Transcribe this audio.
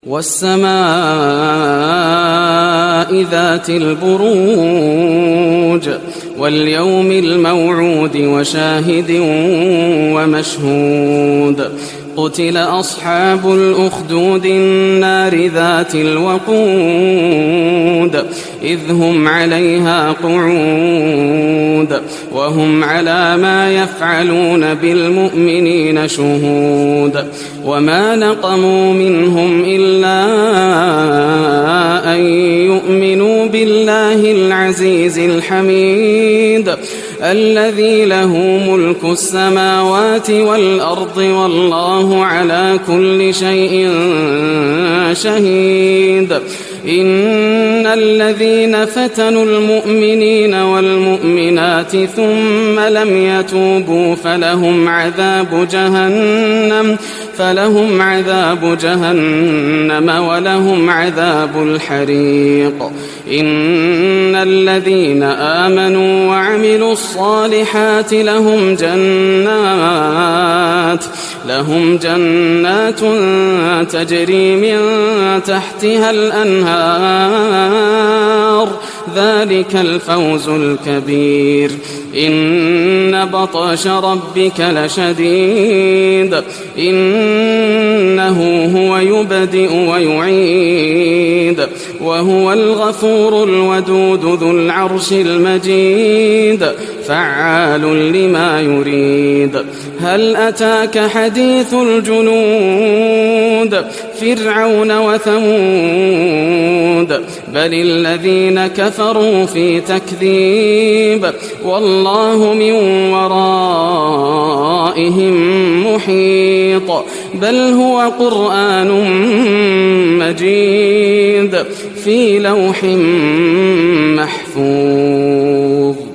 والسماء ذات البروج واليوم الموعود وشاهد ومشهود قتل أصحاب الأخدود النار ذات الوقود إذ هم عليها قعود وهم على ما يفعلون بالمؤمنين شهود وما نقموا منهم إلا أن يؤمنوا بالله العزيز الحميد الذي له ملك السماوات والأرض والله على كل شيء شهيد إن الذين فتنوا المؤمنين والمؤمنات ثم لم يتوبوا فلهم عذاب جهنم ولهم عذاب الحريق إن الذين آمنوا وعملوا الصالحات لهم جنات تجري من تحتها الأنهار ذلك الفوز الكبير إن بطش ربك لشديد إنه هو يبدئ ويعيد وهو الغفور الودود ذو العرش المجيد فعال لما يريد هل أتاك حديث الجنود فرعون وثمود بل الذين كفروا في تكذيب والله من ورائهم محيط بل هو قرآن مجيد في لوح محفوظ.